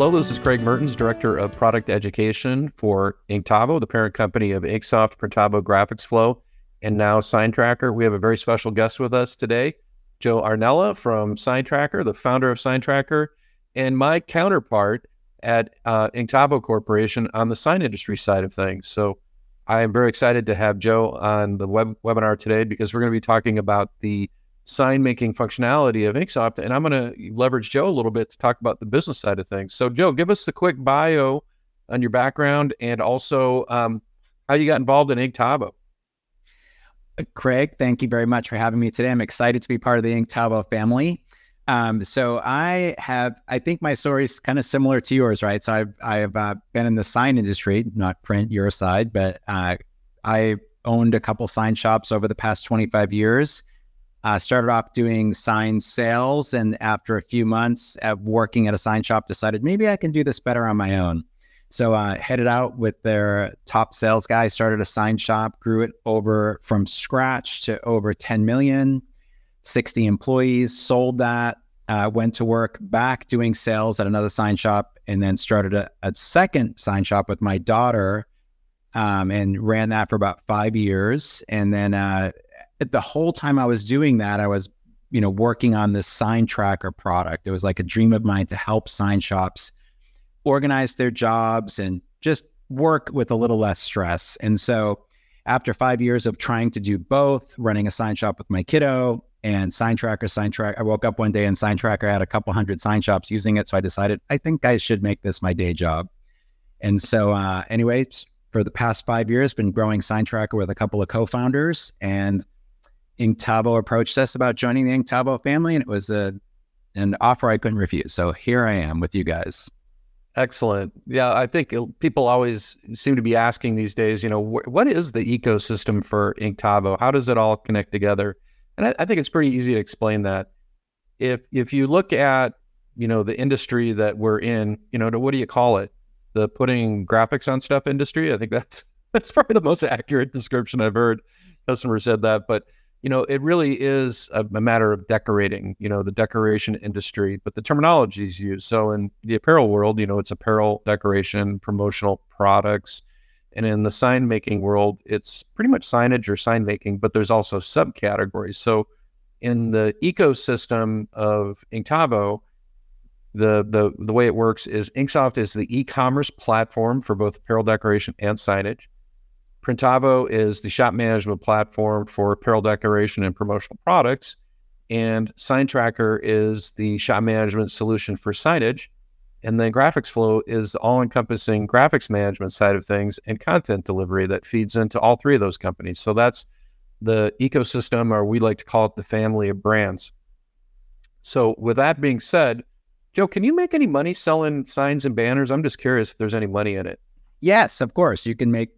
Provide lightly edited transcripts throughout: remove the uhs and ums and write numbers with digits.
Hello, this is Craig Mertens, Director of Product Education for Inktavo, the parent company of InkSoft, Printavo Graphics Flow, and now SignTracker. We have a very special guest with us today, Joe Arnella from SignTracker, the founder of SignTracker, and my counterpart at Inktavo Corporation on the sign industry side of things. So I am very excited to have Joe on the webinar today because we're going to be talking about the sign making functionality of InkSoft, and I'm going to leverage Joe a little bit to talk about the business side of things. So Joe, give us the quick bio on your background and also how you got involved in Inktavo. Craig, thank you very much for having me today. I'm excited to be part of the Inktavo family. So I think my story is kind of similar to yours, right? So I've been in the sign industry, not print, your side, but I owned a couple sign shops over the past 25 years. Started off doing sign sales, and after a few months of working at a sign shop, decided maybe I can do this better on my own. So headed out with their top sales guy, started a sign shop, grew it over from scratch to over 10 million, 60 employees, sold that, went to work back doing sales at another sign shop, and then started a second sign shop with my daughter and ran that for about 5 years. And then the whole time I was doing that, I was, working on this SignTracker product. It was like a dream of mine to help sign shops organize their jobs and just work with a little less stress. And so after 5 years of trying to do both, running a sign shop with my kiddo and SignTracker, I woke up one day and SignTracker had a couple hundred sign shops using it. So I decided, I think I should make this my day job. And so anyways, for the past 5 years, been growing SignTracker with a couple of co-founders, and Inktavo approached us about joining the Inktavo family, and it was an offer I couldn't refuse. So here I am with you guys. Excellent. Yeah, I think people always seem to be asking these days, what is the ecosystem for Inktavo? How does it all connect together? And I think it's pretty easy to explain that. If you look at, the industry that we're in, what do you call it? The putting graphics on stuff industry. I think that's probably the most accurate description I've heard. Customer said that, but it really is a matter of decorating, the decoration industry, but the terminology is used. So in the apparel world, it's apparel, decoration, promotional products. And in the sign making world, it's pretty much signage or sign making, but there's also subcategories. So in the ecosystem of Inktavo, the way it works is InkSoft is the e-commerce platform for both apparel decoration and signage. Printavo is the shop management platform for apparel decoration and promotional products, and SignTracker is the shop management solution for signage, and then Graphics Flow is the all-encompassing graphics management side of things and content delivery that feeds into all three of those companies. So that's the ecosystem, or we like to call it the family of brands. So with that being said, Joe, can you make any money selling signs and banners? I'm just curious if there's any money in it. Yes, of course. You can make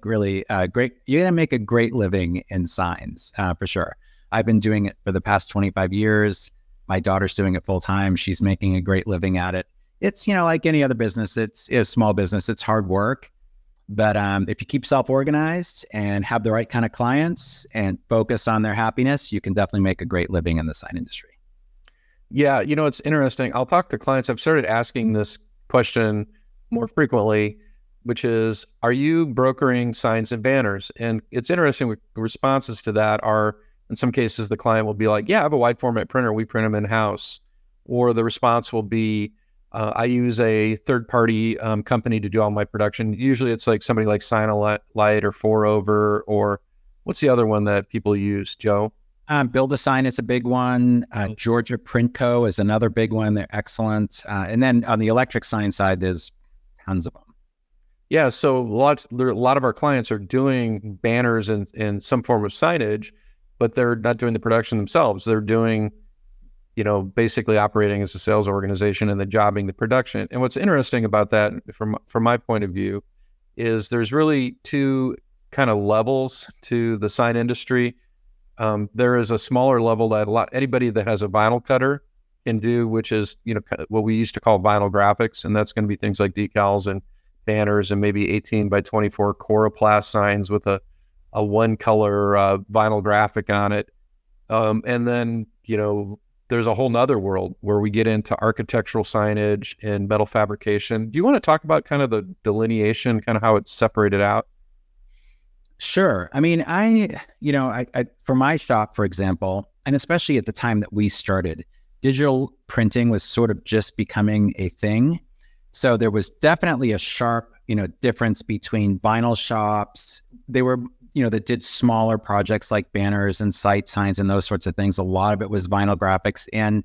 really great. You're gonna make a great living in signs for sure. I've been doing it for the past 25 years. My daughter's doing it full time. She's making a great living at it. It's like any other business. It's a small business. It's hard work, but if you keep self-organized and have the right kind of clients and focus on their happiness, you can definitely make a great living in the sign industry. Yeah, it's interesting. I'll talk to clients. I've started asking this question more frequently, which is, are you brokering signs and banners? And it's interesting, the responses to that are, in some cases, the client will be like, yeah, I have a wide format printer. We print them in-house. Or the response will be, I use a third-party company to do all my production. Usually it's like somebody like Signalight or 4Over, or what's the other one that people use, Joe? Build a Sign is a big one. Georgia Print Co. is another big one. They're excellent. And then on the electric sign side, there's tons of them. Yeah, so a lot of our clients are doing banners in some form of signage, but they're not doing the production themselves. They're doing, basically operating as a sales organization and then jobbing the production. And what's interesting about that, from my point of view, is there's really two kind of levels to the sign industry. There is a smaller level that anybody that has a vinyl cutter can do, which is what we used to call vinyl graphics, and that's going to be things like decals and banners and maybe 18 by 24 coroplast signs with a one color vinyl graphic on it. And then, there's a whole nother world where we get into architectural signage and metal fabrication. Do you want to talk about kind of the delineation, kind of how it's separated out? Sure. I mean, I for my shop, for example, and especially at the time that we started, digital printing was sort of just becoming a thing. So there was definitely a sharp, difference between vinyl shops. They were, that did smaller projects like banners and site signs and those sorts of things. A lot of it was vinyl graphics and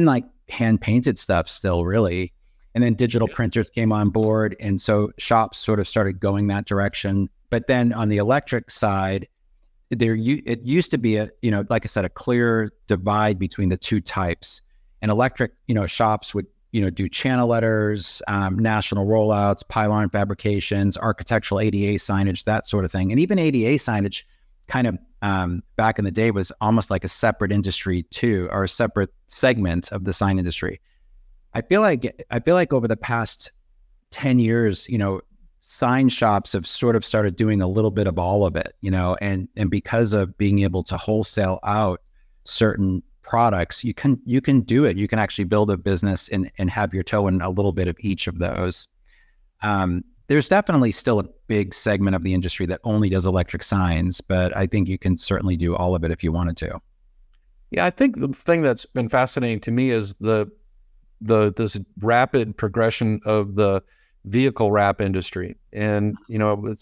like hand painted stuff still, really. And then digital printers came on board. And so shops sort of started going that direction. But then on the electric side, it used to be like I said, a clear divide between the two types. And electric, shops would, do channel letters, national rollouts, pylon fabrications, architectural ADA signage, that sort of thing. And even ADA signage kind of back in the day was almost like a separate industry too, or a separate segment of the sign industry. I feel like over the past 10 years, sign shops have sort of started doing a little bit of all of it, and because of being able to wholesale out certain products, you can do it. You can actually build a business and have your toe in a little bit of each of those. There's definitely still a big segment of the industry that only does electric signs, but I think you can certainly do all of it if you wanted to. Yeah, I think the thing that's been fascinating to me is this rapid progression of the vehicle wrap industry, and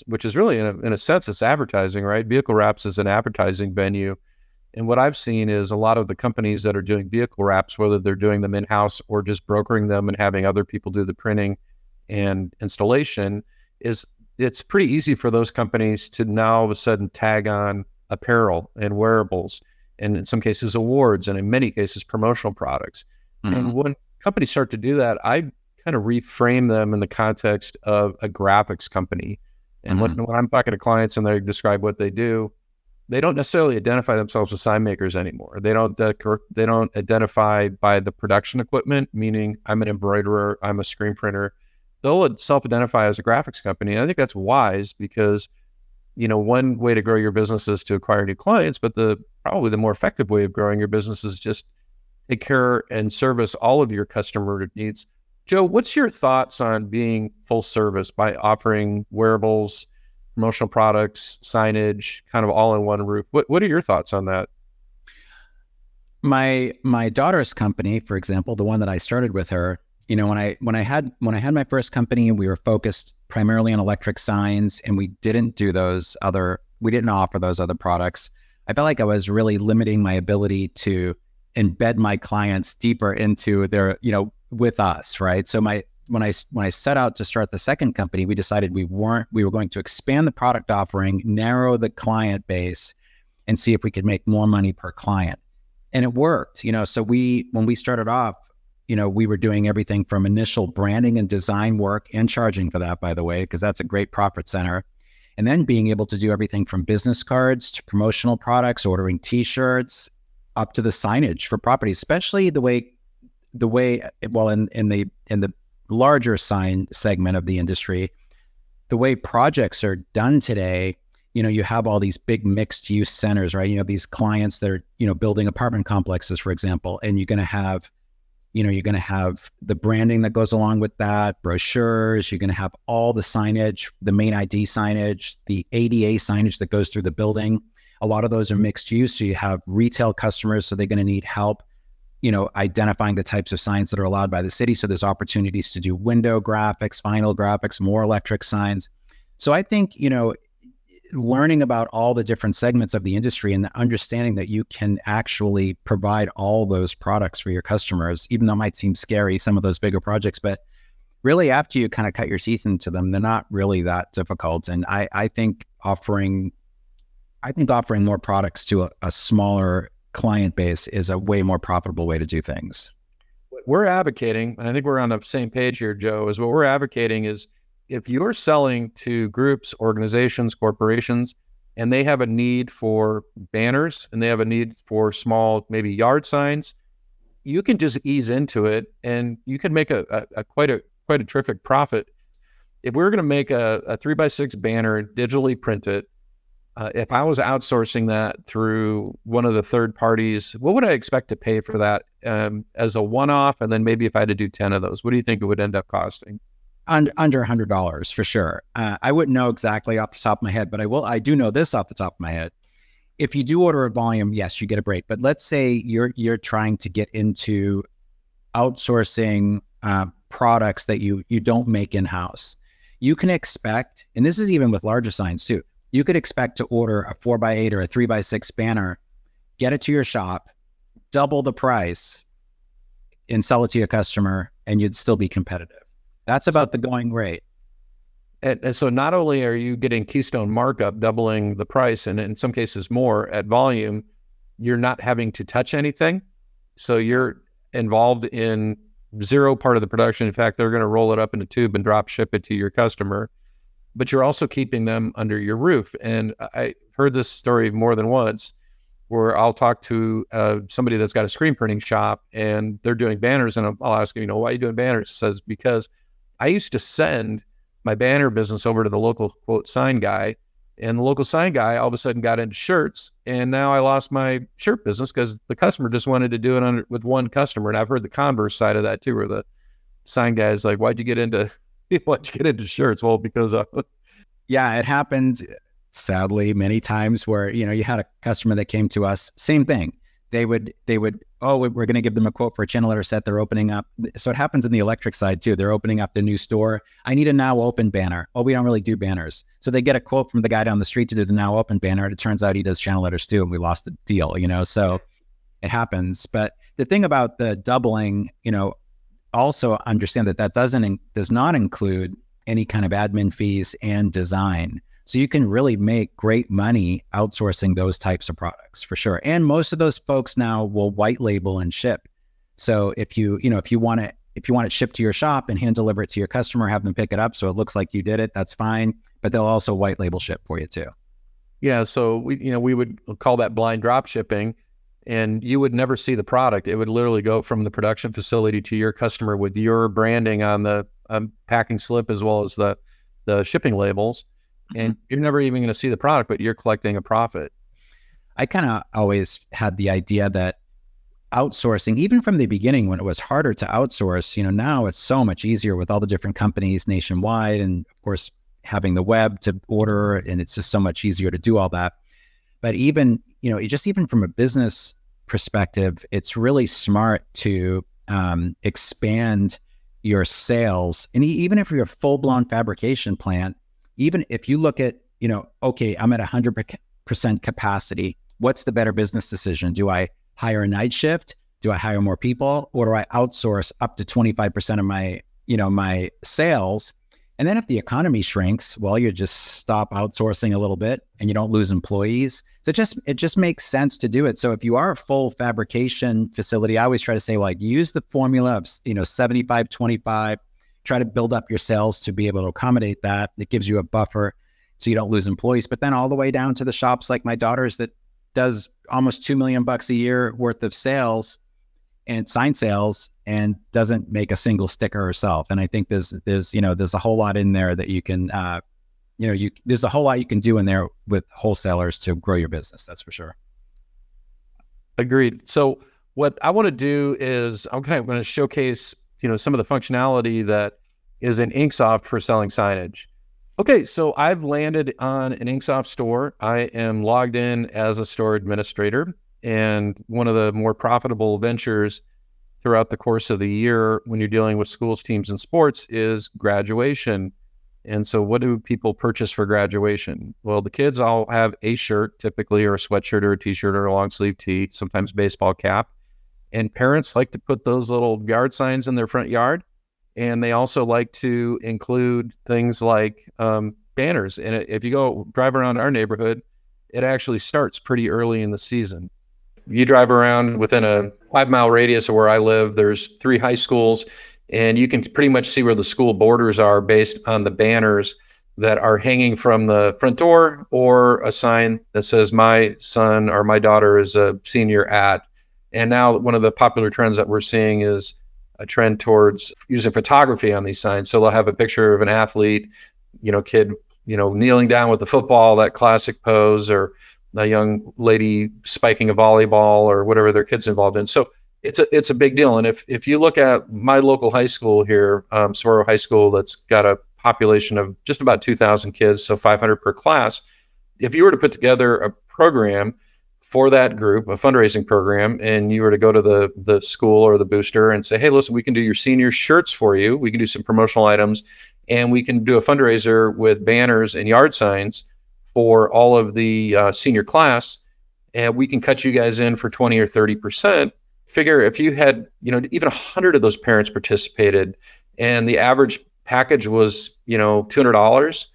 which is really in a sense it's advertising, right? Vehicle wraps is an advertising venue, and what I've seen is a lot of the companies that are doing vehicle wraps, whether they're doing them in-house or just brokering them and having other people do the printing and installation, it's pretty easy for those companies to now all of a sudden tag on apparel and wearables, and in some cases awards, and in many cases promotional products. And when companies start to do that, I kind of reframe them in the context of a graphics company. And when I'm talking to clients and they describe what they do, they don't necessarily identify themselves as sign makers anymore. They don't identify by the production equipment, meaning I'm an embroiderer, I'm a screen printer. They'll self-identify as a graphics company. And I think that's wise because, one way to grow your business is to acquire new clients, but probably the more effective way of growing your business is just take care and service all of your customer needs. Joe, what's your thoughts on being full service by offering wearables, promotional products, signage, kind of all in one roof? What are your thoughts on that? My daughter's company, for example, the one that I started with her, when I had my first company, we were focused primarily on electric signs, and we didn't offer those other products. I felt like I was really limiting my ability to embed my clients deeper into their, with us, right? So when I set out to start the second company, we decided we were going to expand the product offering, narrow the client base, and see if we could make more money per client. And it worked, so when we started off, we were doing everything from initial branding and design work, and charging for that, by the way, because that's a great profit center. And then being able to do everything from business cards to promotional products, ordering t-shirts, up to the signage for properties, especially the way well, in the larger sign segment of the industry, the way projects are done today, you have all these big mixed use centers, right? You have these clients that are, building apartment complexes, for example, and you're going to have the branding that goes along with that, brochures, you're going to have all the signage, the main ID signage, the ADA signage that goes through the building. A lot of those are mixed use. So you have retail customers, so they're going to need help, identifying the types of signs that are allowed by the city. So there's opportunities to do window graphics, vinyl graphics, more electric signs. So I think, learning about all the different segments of the industry and understanding that you can actually provide all those products for your customers, even though it might seem scary, some of those bigger projects, but really after you kind of cut your teeth into them, they're not really that difficult. And I think offering more products to a smaller client base is a way more profitable way to do things. What we're advocating, and I think we're on the same page here, Joe, is what we're advocating is if you're selling to groups, organizations, corporations, and they have a need for banners and they have a need for small, maybe yard signs, you can just ease into it and you can make quite a terrific profit. If we're going to make a 3x6 banner, digitally print it, if I was outsourcing that through one of the third parties, what would I expect to pay for that as a one-off? And then maybe if I had to do 10 of those, what do you think it would end up costing? Under $100 for sure. I wouldn't know exactly off the top of my head, but I do know this off the top of my head. If you do order a volume, yes, you get a break. But let's say you're trying to get into outsourcing products that you don't make in-house. You can expect, and this is even with larger signs too, you could expect to order a 4x8 or a 3x6 banner, get it to your shop, double the price, and sell it to your customer, and you'd still be competitive. That's about the going rate. And so not only are you getting keystone markup, doubling the price, and in some cases more at volume, you're not having to touch anything. So you're involved in zero part of the production. In fact, they're going to roll it up in a tube and drop ship it to your customer, but you're also keeping them under your roof. And I heard this story more than once where I'll talk to somebody that's got a screen printing shop and they're doing banners, and I'll ask them, why are you doing banners? It says, because I used to send my banner business over to the local quote sign guy, and the local sign guy all of a sudden got into shirts, and now I lost my shirt business because the customer just wanted to do it with one customer. And I've heard the converse side of that too, where the sign guy is like, why'd you get into shirts? Well, because yeah, it happened sadly many times where you had a customer that came to us, same thing. They would, oh, we're going to give them a quote for a channel letter set. They're opening up. So it happens in the electric side too. They're opening up the new store. I need a now open banner. Oh, we don't really do banners. So they get a quote from the guy down the street to do the now open banner. And it turns out he does channel letters too. And we lost the deal, so it happens. But the thing about the doubling, also understand that does not include any kind of admin fees and design. So you can really make great money outsourcing those types of products for sure. And most of those folks now will white label and ship. So if you want it shipped to your shop and hand deliver it to your customer, have them pick it up so it looks like you did it, that's fine. But they'll also white label ship for you too. Yeah. So we would call that blind drop shipping, and you would never see the product. It would literally go from the production facility to your customer with your branding on the packing slip as well as the shipping labels. And you're never even going to see the product, but you're collecting a profit. I kind of always had the idea that outsourcing, even from the beginning when it was harder to outsource, now it's so much easier with all the different companies nationwide. And of course, having the web to order, and it's just so much easier to do all that. But even, even from a business perspective, it's really smart to expand your sales. And even if you're a full-blown fabrication plant, even if you look at, okay, I'm at 100% capacity, what's the better business decision? Do I hire a night shift? Do I hire more people? Or do I outsource up to 25% of my, my sales? And then if the economy shrinks, well, you just stop outsourcing a little bit and you don't lose employees. So it just makes sense to do it. So if you are a full fabrication facility, I always try to say, use the formula of, 75-25, try to build up your sales to be able to accommodate that. It gives you a buffer so you don't lose employees. But then all the way down to the shops like my daughter's that does almost $2 million a year worth of sales and sign sales and doesn't make a single sticker herself. And I think there's a whole lot in there that you can, there's a whole lot you can do in there with wholesalers to grow your business. That's for sure. Agreed. So what I want to do is I'm going to showcase some of the functionality that is in InkSoft for selling signage. Okay, so I've landed on an InkSoft store. I am logged in as a store administrator, and one of the more profitable ventures throughout the course of the year when you're dealing with schools, teams, and sports is graduation. And so what do people purchase for graduation? Well, the kids all have a shirt typically, or a sweatshirt or a t-shirt or a long sleeve tee, sometimes baseball cap. And parents like to put those little yard signs in their front yard. And they also like to include things like banners. And if you go drive around our neighborhood, it actually starts pretty early in the season. You drive around within a 5-mile radius of where I live, there's 3 high schools, and you can pretty much see where the school borders are based on the banners that are hanging from the front door, or a sign that says my son or my daughter is a senior at. And now one of the popular trends that we're seeing is a trend towards using photography on these signs. So they'll have a picture of an athlete, kid kneeling down with the football, that classic pose, or a young lady spiking a volleyball, or whatever their kid's involved in. So it's a big deal. And if you look at my local high school here, Saguaro High School, that's got a population of just about 2,000 kids, so 500 per class. If you were to put together a program for that group, a fundraising program, and you were to go to the school or the booster and say, hey, listen, we can do your senior shirts for you. We can do some promotional items, and we can do a fundraiser with banners and yard signs for all of the senior class, and we can cut you guys in for 20 or 30%. Figure if you had, even 100 of those parents participated, and the average package was, $200,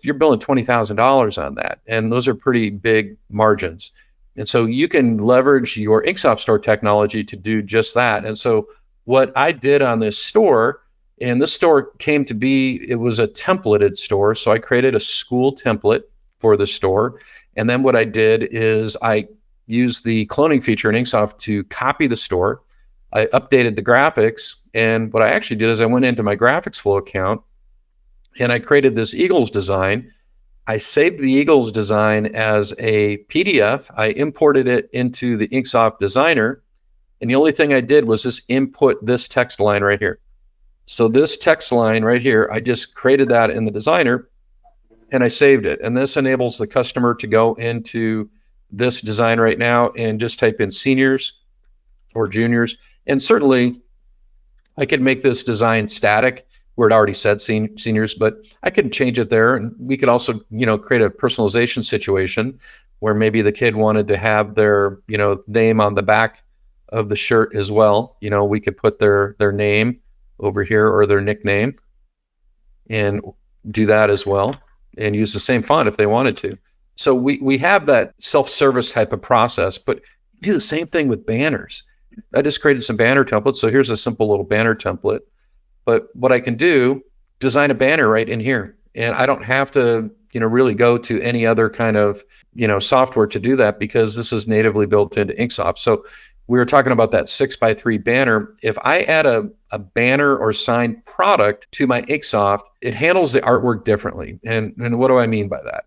you're billing $20,000 on that. And those are pretty big margins. And so you can leverage your InkSoft store technology to do just that. And so what I did on this store, and this store came to be, it was a templated store. So I created a school template for the store. And then what I did is I used the cloning feature in InkSoft to copy the store. I updated the graphics. And what I actually did is I went into my graphics flow account and I created this Eagles design. I saved the Eagles design as a PDF. I imported it into the InkSoft Designer. And the only thing I did was just input this text line right here. So this text line right here, I just created that in the designer and I saved it. And this enables the customer to go into this design right now and just type in seniors or juniors. And certainly I could make this design static where it already said seniors, but I could change it there. And we could also, create a personalization situation where maybe the kid wanted to have their, name on the back of the shirt as well. We could put their name over here or their nickname and do that as well and use the same font if they wanted to. So we have that self-service type of process, but do the same thing with banners. I just created some banner templates. So here's a simple little banner template. But what I can do, design a banner right in here. And I don't have to, really go to any other kind of, software to do that because this is natively built into InkSoft. So we were talking about that 6x3 banner. If I add a banner or signed product to my InkSoft, it handles the artwork differently. And what do I mean by that?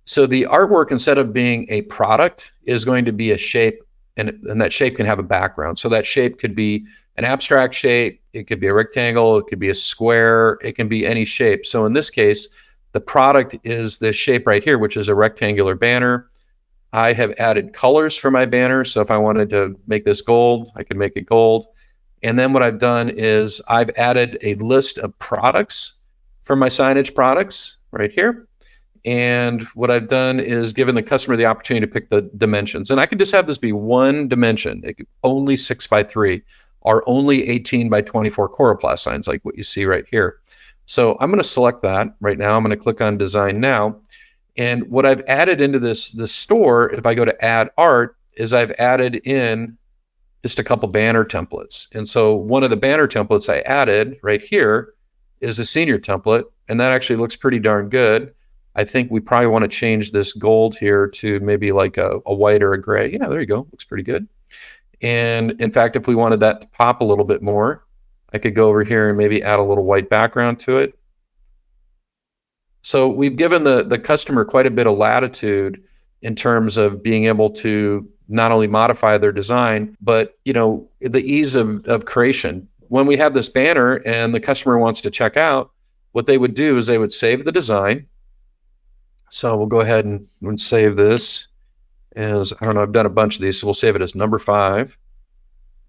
So the artwork, instead of being a product, is going to be a shape, and that shape can have a background. So that shape could be an abstract shape, it could be a rectangle, it could be a square, it can be any shape. So in this case, the product is this shape right here, which is a rectangular banner. I have added colors for my banner. So if I wanted to make this gold, I could make it gold. And then what I've done is I've added a list of products for my signage products right here. And what I've done is given the customer the opportunity to pick the dimensions. And I can just have this be one dimension, only 6x3, or only 18 by 24 coroplast signs, like what you see right here. So I'm going to select that right now. I'm going to click on Design Now. And what I've added into this store, if I go to Add Art, is I've added in just a couple banner templates. And so one of the banner templates I added right here is a senior template, and that actually looks pretty darn good. I think we probably want to change this gold here to maybe like a white or a gray. Yeah, there you go. Looks pretty good. And in fact, if we wanted that to pop a little bit more, I could go over here and maybe add a little white background to it. So we've given the customer quite a bit of latitude in terms of being able to not only modify their design, but the ease of creation. When we have this banner and the customer wants to check out, what they would do is they would save the design. So we'll go ahead and save this as, I don't know, I've done a bunch of these, so we'll save it as number 5.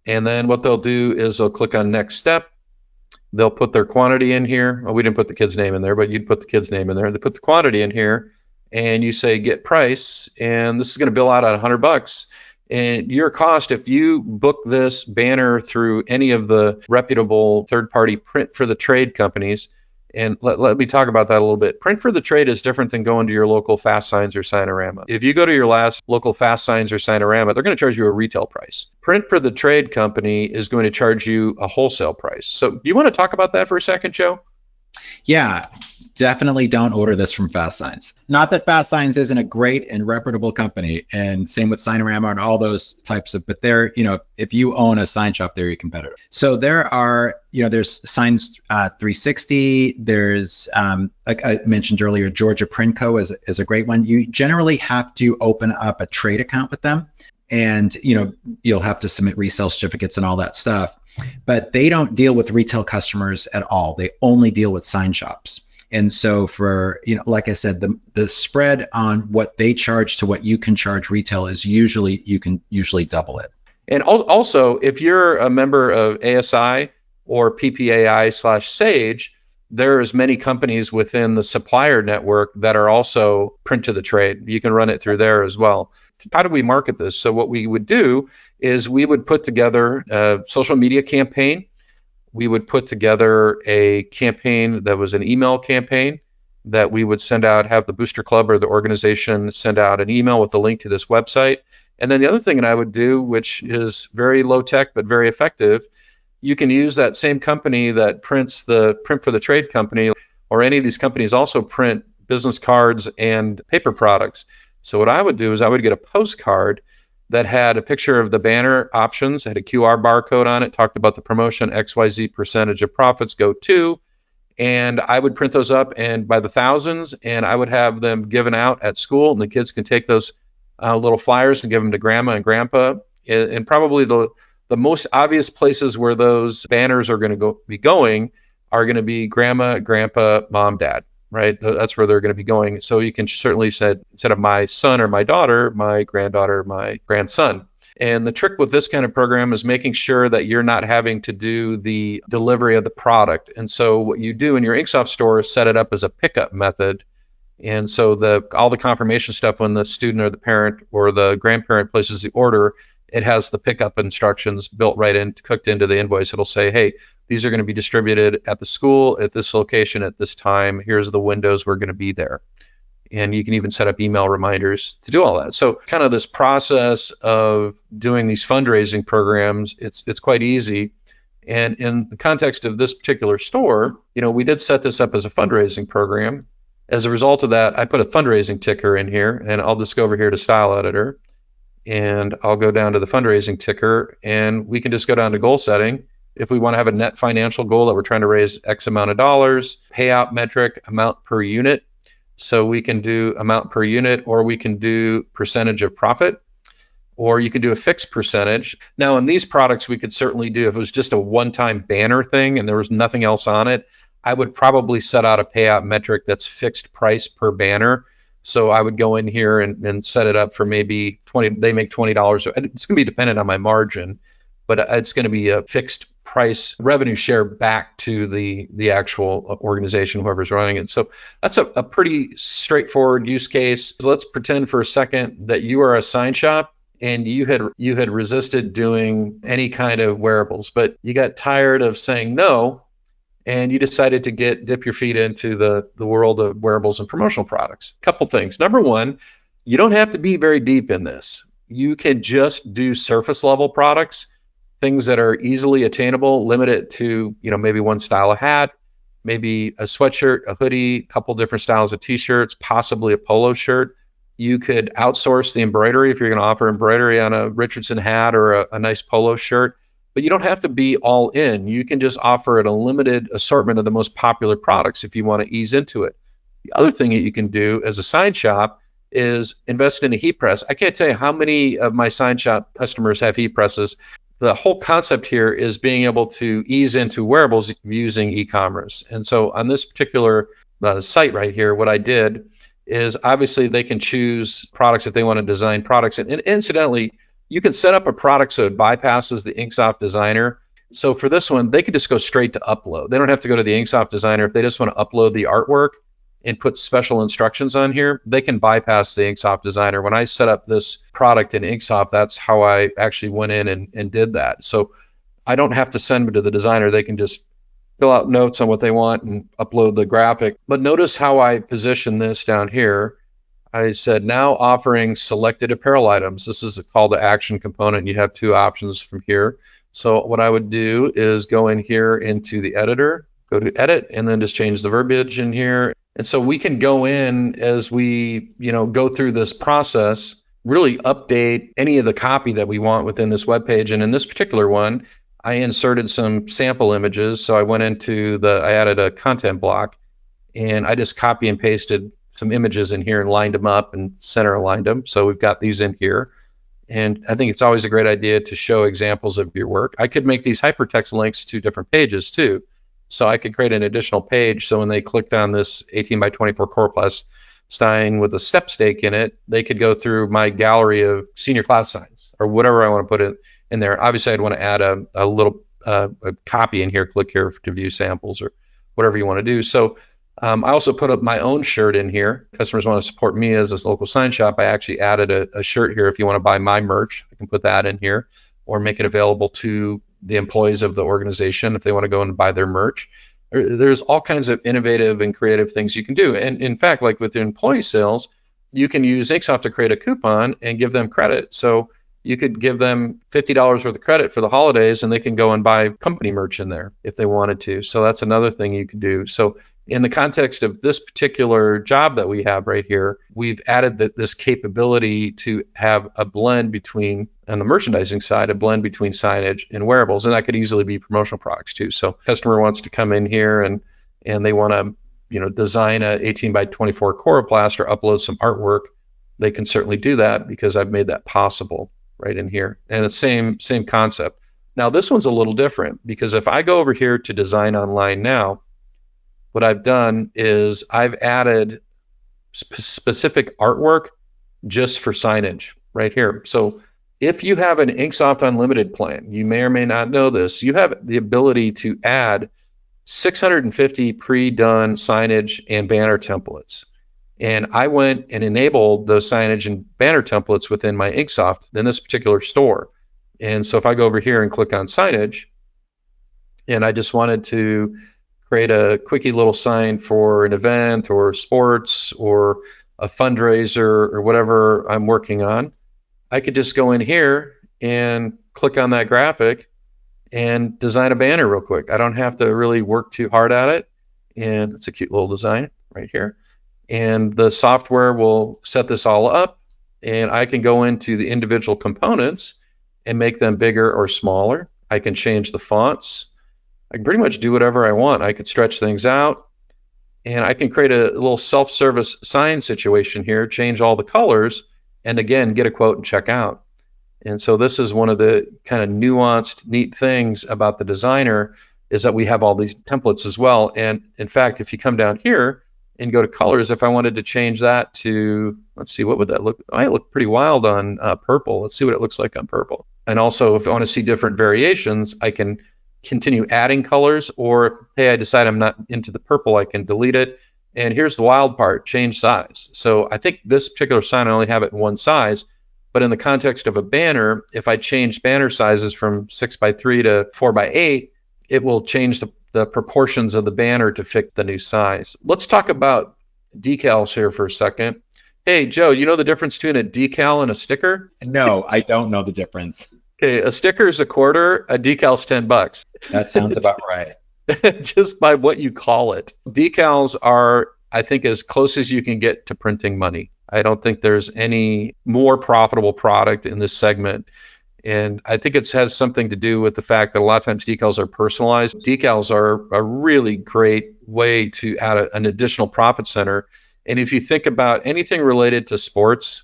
And then what they'll do is they'll click on Next Step. They'll put their quantity in here. Well, we didn't put the kid's name in there, but you'd put the kid's name in there. They put the quantity in here, and you say Get Price, and this is going to bill out at $100. And your cost, if you book this banner through any of the reputable third-party print for the trade companies, and let me talk about that a little bit. Print for the trade is different than going to your local Fast Signs or Signorama. If you go to your last local Fast Signs or Signorama, they're going to charge you a retail price. Print for the trade company is going to charge you a wholesale price. So do you want to talk about that for a second, Joe? Yeah. definitely don't order this from Fast Signs. Not that Fast Signs isn't a great and reputable company, and same with Signorama and all those types of, but they're, if you own a sign shop, they're your competitor. So there are, there's Signs 360, there's, like I mentioned earlier, Georgia Print Co. is a great one. You generally have to open up a trade account with them, and, you'll have to submit resale certificates and all that stuff, but they don't deal with retail customers at all. They only deal with sign shops. And so for, like I said, the spread on what they charge to what you can charge retail is you can usually double it. And also, if you're a member of ASI or PPAI/Sage, there's many companies within the supplier network that are also print to the trade. You can run it through there as well. How do we market this? So what we would do is we would put together a social media campaign. We would put together a campaign that was an email campaign that we would send out, have the booster club or the organization send out an email with the link to this website. And then the other thing that I would do, which is very low tech but very effective, you can use that same company that prints the print for the trade company, or any of these companies also print business cards and paper products. So what I would do is I would get a postcard that had a picture of the banner options, had a QR barcode on it, talked about the promotion, XYZ percentage of profits go to, and I would print those up and by the thousands, and I would have them given out at school, and the kids can take those little flyers and give them to grandma and grandpa. And probably the most obvious places where those banners are going to be going are going to be grandma, grandpa, mom, dad. Right? That's where they're going to be going. So you can certainly say, instead of my son or my daughter, my granddaughter, my grandson. And the trick with this kind of program is making sure that you're not having to do the delivery of the product. And so what you do in your InkSoft store is set it up as a pickup method. And so all the confirmation stuff, when the student or the parent or the grandparent places the order, it has the pickup instructions built right in, cooked into the invoice. It'll say, hey, these are going to be distributed at the school, at this location, at this time. Here's the windows we're going to be there. And you can even set up email reminders to do all that. So kind of this process of doing these fundraising programs, it's quite easy. And in the context of this particular store, we did set this up as a fundraising program. As a result of that, I put a fundraising ticker in here, and I'll just go over here to Style Editor, and I'll go down to the fundraising ticker, and we can just go down to goal setting. If we want to have a net financial goal that we're trying to raise X amount of dollars, payout metric, amount per unit. So we can do amount per unit, or we can do percentage of profit, or you can do a fixed percentage. Now, in these products, we could certainly do, if it was just a one-time banner thing and there was nothing else on it, I would probably set out a payout metric that's fixed price per banner. So I would go in here and set it up for maybe 20, they make $20. It's going to be dependent on my margin, but it's going to be a fixed price revenue share back to the actual organization, whoever's running it. So that's a pretty straightforward use case. So let's pretend for a second that you are a sign shop and you had resisted doing any kind of wearables, but you got tired of saying no, and you decided to dip your feet into the world of wearables and promotional products. Couple things. Number one, you don't have to be very deep in this. You can just do surface level products, things that are easily attainable, limit it to, maybe one style of hat, maybe a sweatshirt, a hoodie, a couple different styles of t-shirts, possibly a polo shirt. You could outsource the embroidery if you're going to offer embroidery on a Richardson hat or a nice polo shirt. But you don't have to be all in. You can just offer a limited assortment of the most popular products if you want to ease into it. The other thing that you can do as a sign shop is invest in a heat press. I can't tell you how many of my sign shop customers have heat presses. The whole concept here is being able to ease into wearables using e-commerce. And so on this particular site right here, what I did is obviously they can choose products if they want to design products. And incidentally, you can set up a product so it bypasses the InkSoft Designer. So for this one, they can just go straight to upload. They don't have to go to the InkSoft Designer. If they just want to upload the artwork and put special instructions on here, they can bypass the InkSoft Designer. When I set up this product in InkSoft, that's how I actually went in and did that. So I don't have to send them to the designer. They can just fill out notes on what they want and upload the graphic. But notice how I position this down here. I said, now offering selected apparel items. This is a call to action component. You have two options from here. So what I would do is go in here into the editor, go to edit, and then just change the verbiage in here. And so we can go in as we, go through this process, really update any of the copy that we want within this web page. And in this particular one, I inserted some sample images. So I added a content block, and I just copy and pasted some images in here and lined them up and center aligned them. So we've got these in here. And I think it's always a great idea to show examples of your work. I could make these hypertext links to different pages too. So I could create an additional page. So when they clicked on this 18 by 24 Coroplast sign with a step stake in it, they could go through my gallery of senior class signs or whatever I want to put in there. Obviously, I'd want to add a little a copy in here. Click here to view samples or whatever you want to do. So I also put up my own shirt in here. Customers want to support me as this local sign shop. I actually added a shirt here. If you want to buy my merch, I can put that in here or make it available to the employees of the organization if they want to go and buy their merch. There's all kinds of innovative and creative things you can do. And in fact, like with employee sales, you can use InkSoft to create a coupon and give them credit. So you could give them $50 worth of credit for the holidays, and they can go and buy company merch in there if they wanted to. So that's another thing you can do. So in the context of this particular job that we have right here, we've added this capability to have a blend between, on the merchandising side, a blend between signage and wearables. And that could easily be promotional products too. So customer wants to come in here and they want to, design a 18 by 24 Coroplast or upload some artwork. They can certainly do that because I've made that possible right in here. And it's same concept. Now this one's a little different because if I go over here to design online now, what I've done is I've added specific artwork just for signage right here. So if you have an InkSoft Unlimited plan, you may or may not know this, you have the ability to add 650 pre-done signage and banner templates. And I went and enabled those signage and banner templates within my InkSoft in this particular store. And so if I go over here and click on signage, and I just wanted to create a quickie little sign for an event or sports or a fundraiser or whatever I'm working on, I could just go in here and click on that graphic and design a banner real quick. I don't have to really work too hard at it. And it's a cute little design right here. And the software will set this all up, and I can go into the individual components and make them bigger or smaller. I can change the fonts. I can pretty much do whatever I want. I could stretch things out, and I can create a little self-service sign situation here, change all the colors, and again, get a quote and check out. And so this is one of the kind of nuanced, neat things about the Designer is that we have all these templates as well. And in fact, if you come down here and go to colors, if I wanted to change that to, let's see, what would that look? It might look pretty wild on purple. Let's see what it looks like on purple. And also, if I want to see different variations, I can continue adding colors, or hey, I decide I'm not into the purple, I can delete it. And here's the wild part, change size. So I think this particular sign, I only have it in one size, but in the context of a banner, if I change banner sizes from 6x3 to 4x8, it will change the proportions of the banner to fit the new size. Let's talk about decals here for a second. Hey, Joe, you know the difference between a decal and a sticker? No, I don't know the difference. Okay, a sticker is $0.25, a decal's $10. That sounds about right. Just by what you call it. Decals are, I think, as close as you can get to printing money. I don't think there's any more profitable product in this segment. And I think it has something to do with the fact that a lot of times decals are personalized. Decals are a really great way to add an additional profit center. And if you think about anything related to sports,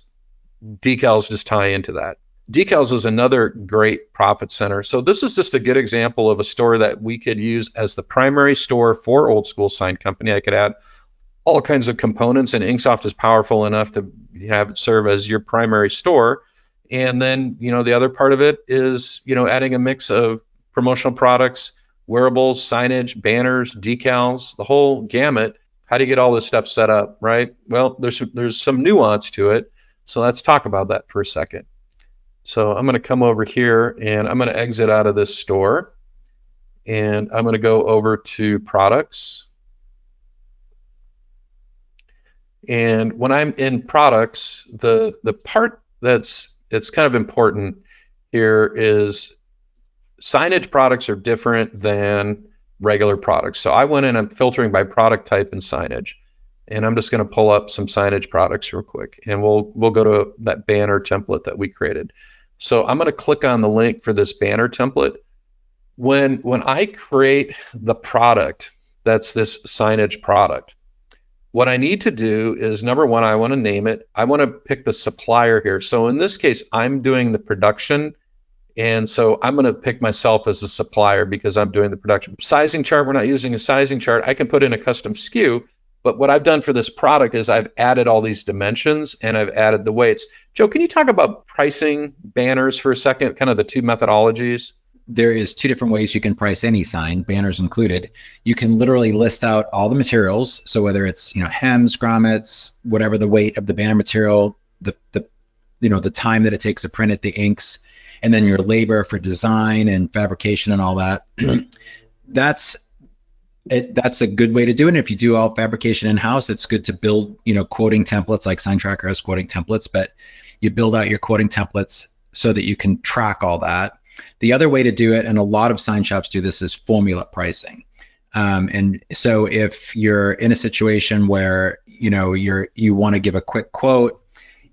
decals just tie into that. Decals is another great profit center. So this is just a good example of a store that we could use as the primary store for Old School Sign Company. I could add all kinds of components, and InkSoft is powerful enough to have it serve as your primary store. And then, the other part of it is, adding a mix of promotional products, wearables, signage, banners, decals, the whole gamut. How do you get all this stuff set up, right? Well, there's some nuance to it. So let's talk about that for a second. So I'm going to come over here and I'm going to exit out of this store, and I'm going to go over to products. And when I'm in products, the part that's kind of important here is signage products are different than regular products. So I went in and I'm filtering by product type and signage. and I'm just going to pull up some signage products real quick, and we'll go to that banner template that we created. So I'm going to click on the link for this banner template. When I create the product, that's this signage product, what I need to do is, number one, I want to name it. I want to pick the supplier here. So in this case, I'm doing the production. And so I'm going to pick myself as a supplier because I'm doing the production. Sizing chart, we're not using a sizing chart. I can put in a custom SKU, but what I've done for this product is I've added all these dimensions and I've added the weights. Joe, can you talk about pricing banners for a second, kind of the two methodologies? There is two different ways you can price any sign, banners included. You can literally list out all the materials. So whether it's, hems, grommets, whatever the weight of the banner material, the time that it takes to print it, the inks, and then your labor for design and fabrication and all that. That's a good way to do it. And if you do all fabrication in-house, it's good to build, quoting templates, like Sign Tracker has quoting templates, but you build out your quoting templates so that you can track all that. The other way to do it, and a lot of sign shops do this, is formula pricing. And so if you're in a situation where, you want to give a quick quote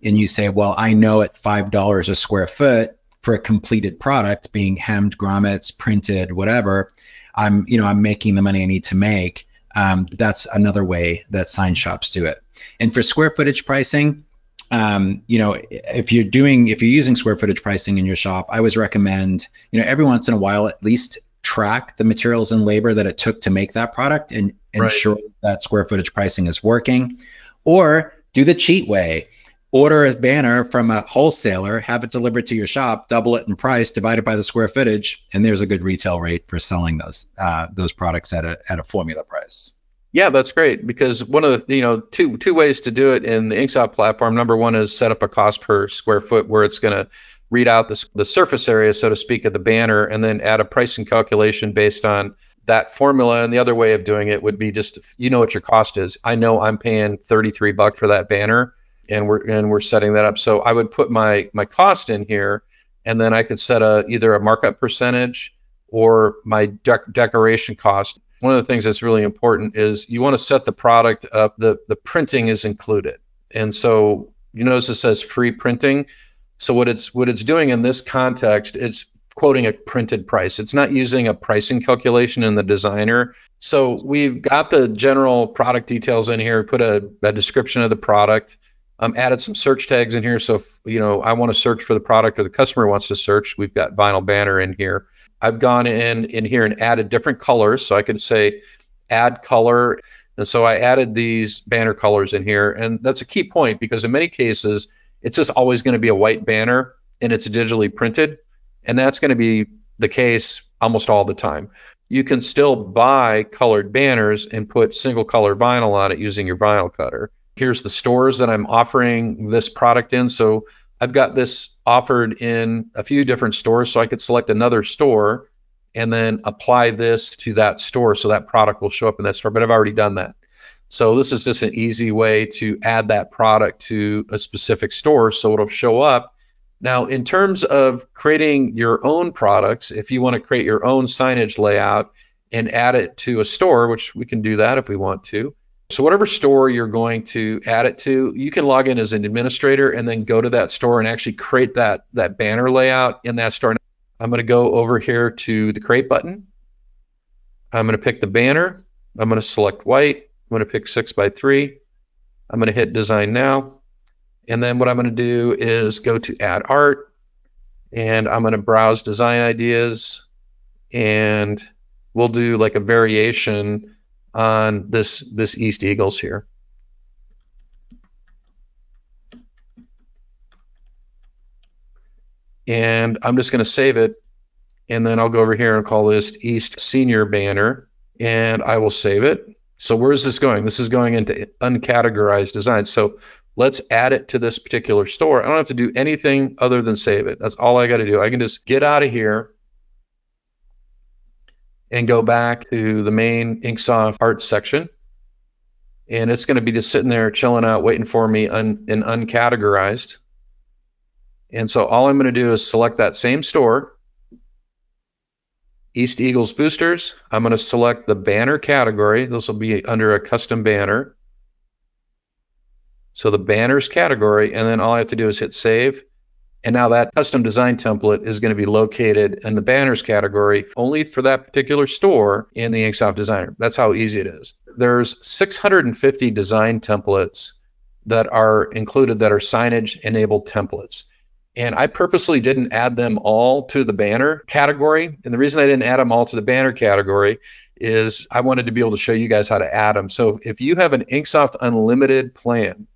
and you say, well, I know at $5 a square foot for a completed product, being hemmed, grommets, printed, whatever, I'm making the money I need to make. That's another way that sign shops do it. And for square footage pricing, if you're using square footage pricing in your shop, I always recommend, every once in a while, at least track the materials and labor that it took to make that product and ensure that square footage pricing is working. Or do the cheat way. Order a banner from a wholesaler, have it delivered to your shop, double it in price, divide it by the square footage, and there's a good retail rate for selling those products at a formula price. Yeah, that's great, because one of the two ways to do it in the InkSoft platform. Number one is set up a cost per square foot where it's going to read out the surface area, so to speak, of the banner, and then add a pricing calculation based on that formula. And the other way of doing it would be just, what your cost is. I know I'm paying $33 for that banner, and we're setting that up. So I would put my cost in here, and then I could set either a markup percentage or my decoration cost. One of the things that's really important is you want to set the product up. The printing is included, and so you notice it says free printing. So what it's doing in this context, it's quoting a printed price. It's not using a pricing calculation in the designer. So we've got the general product details in here. Put a description of the product. Added some search tags in here. So if I want to search for the product, or the customer wants to search, we've got vinyl banner in here. I've gone in here and added different colors. So I could say add color. And so I added these banner colors in here. And that's a key point, because in many cases, it's just always going to be a white banner and it's digitally printed. And that's going to be the case almost all the time. You can still buy colored banners and put single color vinyl on it using your vinyl cutter. Here's the stores that I'm offering this product in. So I've got this offered in a few different stores, so I could select another store and then apply this to that store, so that product will show up in that store, but I've already done that. So this is just an easy way to add that product to a specific store so it'll show up. Now, in terms of creating your own products, if you want to create your own signage layout and add it to a store, which we can do that if we want to. So whatever store you're going to add it to, you can log in as an administrator and then go to that store and actually create that banner layout in that store. I'm going to go over here to the create button. I'm going to pick the banner. I'm going to select white. I'm going to pick 6x3. I'm going to hit design now. And then what I'm going to do is go to add art, and I'm going to browse design ideas, and we'll do like a variation on this East Eagles here. And I'm just going to save it, and then I'll go over here and call this East Senior Banner, and I will save it. So where is this going? This is going into uncategorized design. So let's add it to this particular store. I don't have to do anything other than save it. That's all I got to do. I can just get out of here and go back to the main InkSoft art section. And it's going to be just sitting there chilling out, waiting for me in uncategorized. And so all I'm going to do is select that same store, East Eagles Boosters. I'm going to select the banner category. This will be under a custom banner. So the banners category, and then all I have to do is hit save. And now that custom design template is going to be located in the banners category only for that particular store in the InkSoft Designer. That's how easy it is. There's 650 design templates that are included that are signage enabled templates. And I purposely didn't add them all to the banner category. And the reason I didn't add them all to the banner category is I wanted to be able to show you guys how to add them. So if you have an InkSoft Unlimited plan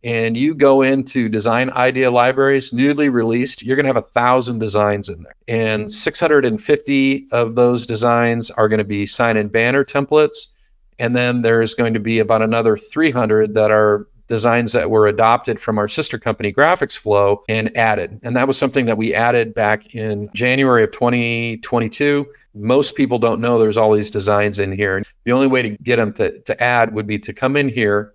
and you go into design idea libraries, newly released, you're going to have 1,000 designs in there. And 650 of those designs are going to be sign and banner templates. And then there's going to be about another 300 that are designs that were adopted from our sister company Graphics Flow and added. And that was something that we added back in January of 2022. Most people don't know there's all these designs in here. The only way to get them to add would be to come in here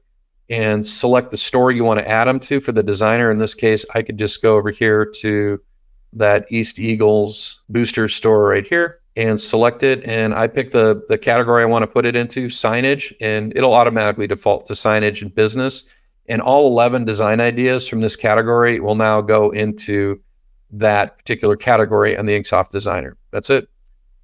and select the store you want to add them to for the designer. In this case, I could just go over here to that East Eagles booster store right here and select it. And I pick the category I want to put it into, signage, and it'll automatically default to signage and business. And all 11 design ideas from this category will now go into that particular category on the InkSoft Designer. That's it.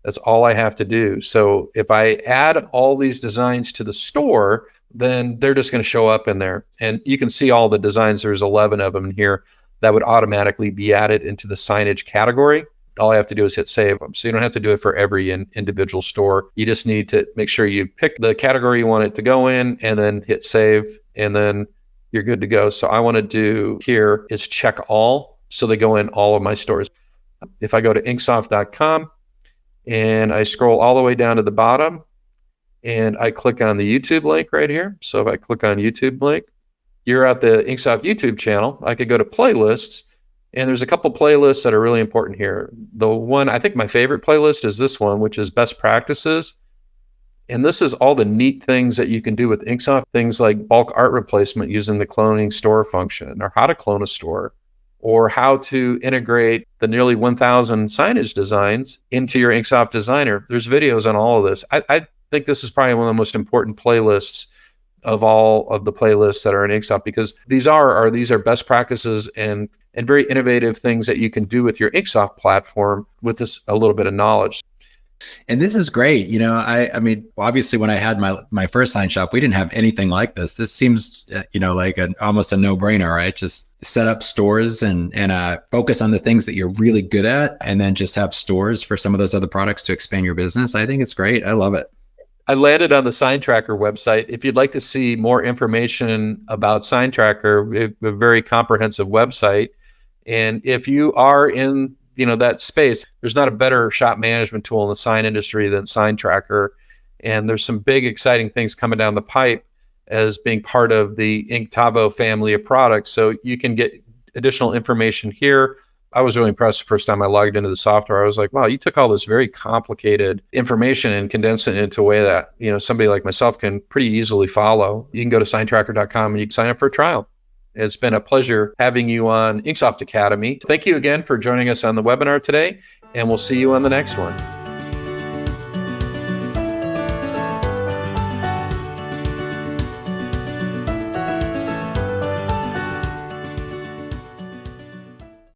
That's all I have to do. So if I add all these designs to the store, then they're just going to show up in there. And you can see all the designs. There's 11 of them here that would automatically be added into the signage category. All I have to do is hit save them. So you don't have to do it for every individual store. You just need to make sure you pick the category you want it to go in and then hit save, and then you're good to go. So I want to do here is check all. So they go in all of my stores. If I go to inksoft.com and I scroll all the way down to the bottom and I click on the YouTube link right here. So if I click on YouTube link, you're at the InkSoft YouTube channel. I could go to playlists, and there's a couple playlists that are really important here. The one, I think my favorite playlist is this one, which is best practices. And this is all the neat things that you can do with InkSoft, things like bulk art replacement using the cloning store function, or how to clone a store, or how to integrate the nearly 1,000 signage designs into your InkSoft Designer. There's videos on all of this. I think this is probably one of the most important playlists of all of the playlists that are in InkSoft, because these are best practices and very innovative things that you can do with your InkSoft platform with this a little bit of knowledge. And this is great. You know, I mean, obviously when I had my first sign shop, we didn't have anything like this. This seems, like almost a no-brainer, right? Just set up stores and focus on the things that you're really good at, and then just have stores for some of those other products to expand your business. I think it's great. I love it. I landed on the Sign Tracker website. If you'd like to see more information about Sign Tracker, a very comprehensive website. And if you are in that space, there's not a better shop management tool in the sign industry than Sign Tracker. And there's some big, exciting things coming down the pipe as being part of the Inktavo family of products. So you can get additional information here. I was really impressed the first time I logged into the software. I was like, wow, you took all this very complicated information and condensed it into a way that, somebody like myself can pretty easily follow. You can go to signtracker.com and you can sign up for a trial. It's been a pleasure having you on InkSoft Academy. Thank you again for joining us on the webinar today, and we'll see you on the next one.